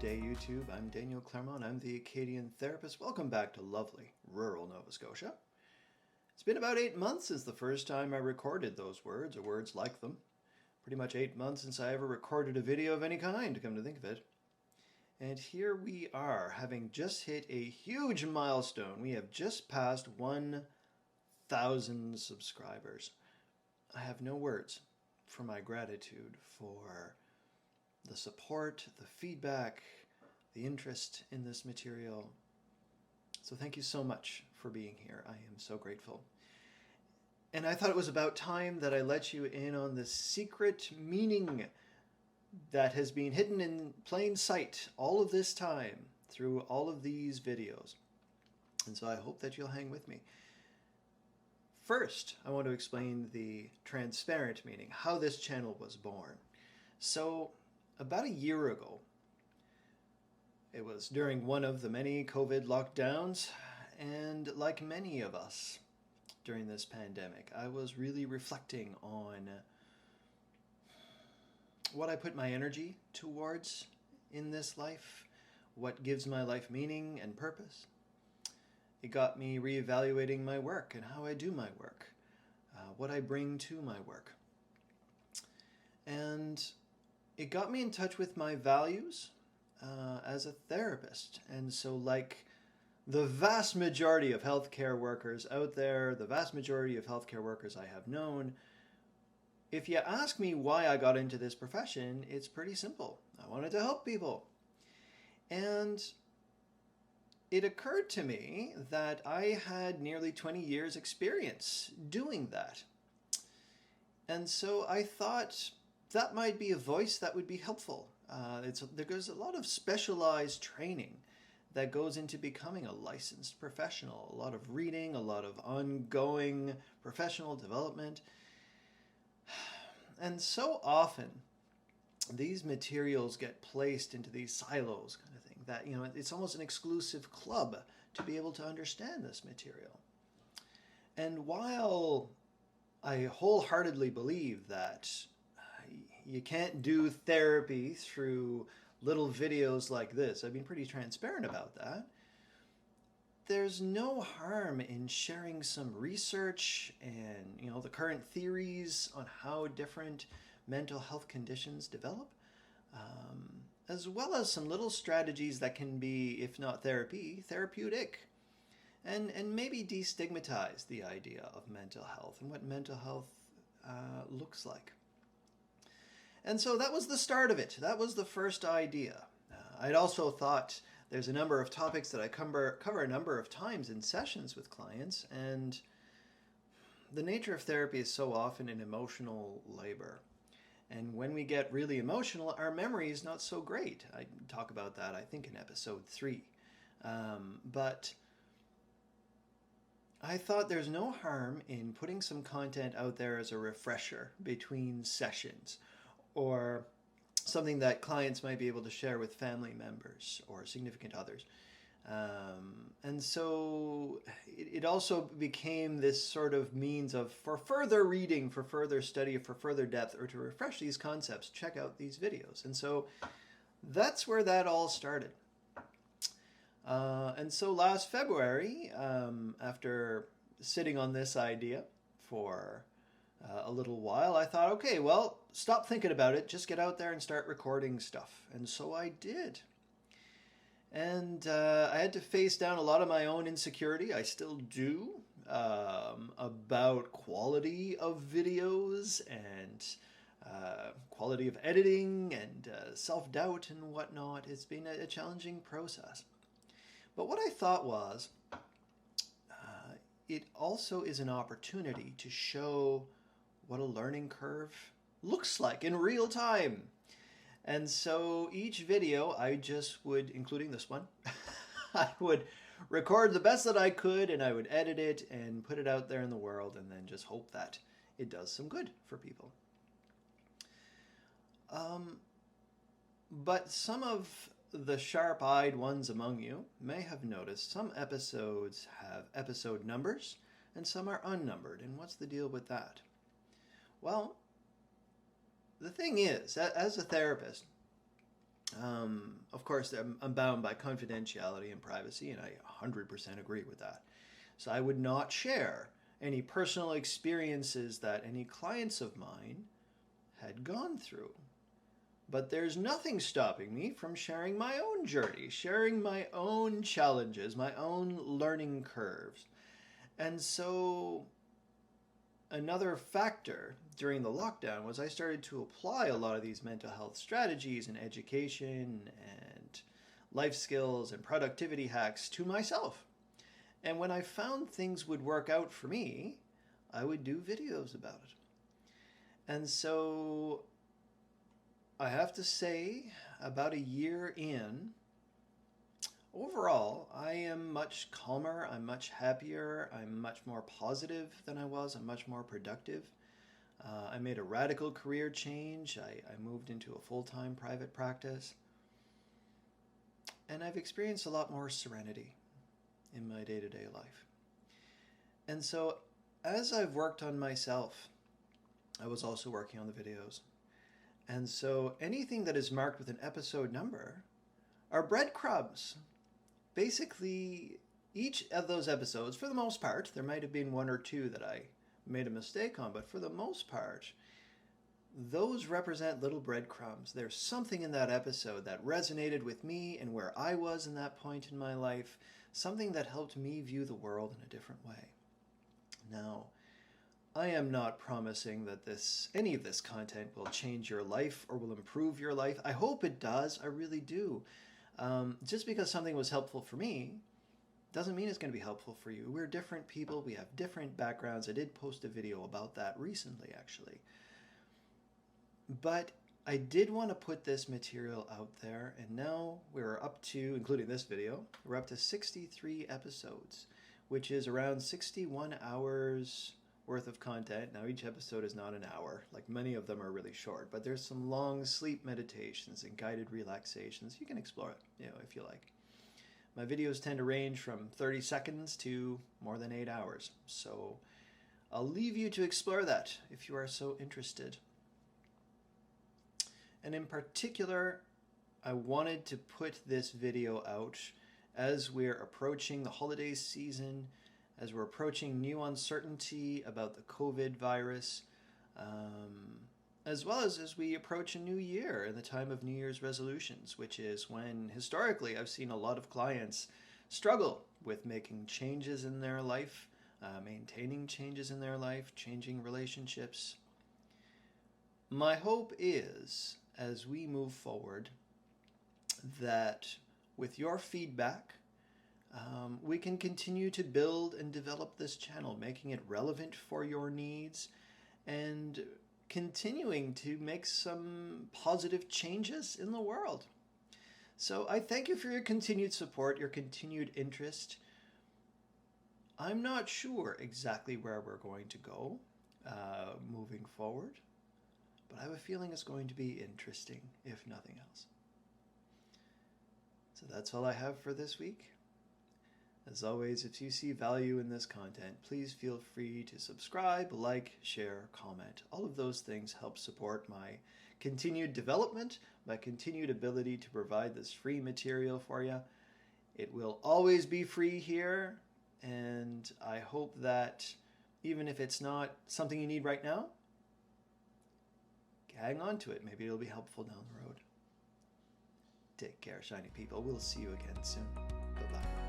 day, YouTube. I'm Daniel Claremont. I'm the Acadian therapist. Welcome back to lovely rural Nova Scotia. It's been about 8 months since the first time I recorded those words, or words like them. Pretty much 8 months since I ever recorded a video of any kind, come to think of it. And here we are, having just hit a huge milestone. We have just passed 1,000 subscribers. I have no words for my gratitude for the support, the feedback, the interest in this material. So thank you so much for being here. I am so grateful. And I thought it was about time that I let you in on the secret meaning that has been hidden in plain sight all of this time through all of these videos. And so I hope that you'll hang with me. First, I want to explain the transparent meaning, how this channel was born. So, about a year ago, it was during one of the many COVID lockdowns, and like many of us during this pandemic, I was really reflecting on what I put my energy towards in this life, what gives my life meaning and purpose. It got me reevaluating my work and how I do my work, what I bring to my work. And it got me in touch with my values as a therapist. And so like the vast majority of healthcare workers out there, the vast majority of healthcare workers I have known, if you ask me why I got into this profession, it's pretty simple. I wanted to help people. And it occurred to me that I had nearly 20 years experience doing that. And so I thought that might be a voice that would be helpful. There's a lot of specialized training that goes into becoming a licensed professional, a lot of reading, a lot of ongoing professional development. And so often these materials get placed into these silos kind of thing that, it's almost an exclusive club to be able to understand this material. And while I wholeheartedly believe that you can't do therapy through little videos like this, I've been pretty transparent about that, there's no harm in sharing some research and, the current theories on how different mental health conditions develop, as well as some little strategies that can be, if not therapy, therapeutic, and maybe destigmatize the idea of mental health and what mental health looks like. And so that was the start of it. That was the first idea. I'd also thought there's a number of topics that I cover a number of times in sessions with clients, and the nature of therapy is so often an emotional labor. And when we get really emotional, our memory is not so great. I talk about that, I think, in episode 3. But I thought there's no harm in putting some content out there as a refresher between sessions, or something that clients might be able to share with family members or significant others. And so it also became this sort of means of, for further reading, for further study, for further depth, or to refresh these concepts, check out these videos. And so that's where that all started. And so last February, after sitting on this idea for a little while, I thought, okay, well, stop thinking about it, just get out there and start recording stuff. And so I did. And I had to face down a lot of my own insecurity, I still do, about quality of videos and quality of editing and self-doubt and whatnot. It's been a challenging process. But what I thought was, it also is an opportunity to show what a learning curve looks like in real time. And so each video I just would, including this one, I would record the best that I could, and I would edit it and put it out there in the world, and then just hope that it does some good for people. But some of the sharp-eyed ones among you may have noticed some episodes have episode numbers and some are unnumbered. And what's the deal with that? Well, the thing is, as a therapist, Of course, I'm bound by confidentiality and privacy, and I 100% agree with that. So I would not share any personal experiences that any clients of mine had gone through. But there's nothing stopping me from sharing my own journey, sharing my own challenges, my own learning curves. And so another factor during the lockdown was I started to apply a lot of these mental health strategies and education and life skills and productivity hacks to myself. And when I found things would work out for me, I would do videos about it. And so I have to say, about a year in, overall, I am much calmer, I'm much happier, I'm much more positive than I was, I'm much more productive. I made a radical career change. I moved into a full-time private practice. And I've experienced a lot more serenity in my day-to-day life. And so as I've worked on myself, I was also working on the videos. And so anything that is marked with an episode number are breadcrumbs. Basically, each of those episodes, for the most part, there might have been one or two that I made a mistake on, but for the most part, those represent little breadcrumbs. There's something in that episode that resonated with me and where I was in that point in my life, something that helped me view the world in a different way. Now, I am not promising that any of this content will change your life or will improve your life. I hope it does. I really do. Just because something was helpful for me doesn't mean it's going to be helpful for you. We're different people. We have different backgrounds. I did post a video about that recently, actually. But I did want to put this material out there, and now we're up to, including this video, we're up to 63 episodes, which is around 61 hours worth of content. Now, each episode is not an hour, like many of them are really short, but there's some long sleep meditations and guided relaxations. You can explore it, if you like. My videos tend to range from 30 seconds to more than 8 hours, so I'll leave you to explore that if you are so interested. And in particular, I wanted to put this video out as we're approaching the holiday season, as we're approaching new uncertainty about the COVID virus, as well as we approach a new year in the time of New Year's resolutions, which is when historically I've seen a lot of clients struggle with making changes in their life, maintaining changes in their life, changing relationships. My hope is, as we move forward, that with your feedback, we can continue to build and develop this channel, making it relevant for your needs and continuing to make some positive changes in the world. So I thank you for your continued support, your continued interest. I'm not sure exactly where we're going to go moving forward, but I have a feeling it's going to be interesting, if nothing else. So that's all I have for this week. As always, if you see value in this content, please feel free to subscribe, like, share, comment. All of those things help support my continued development, my continued ability to provide this free material for you. It will always be free here, and I hope that even if it's not something you need right now, hang on to it. Maybe it'll be helpful down the road. Take care, shiny people. We'll see you again soon. Bye-bye.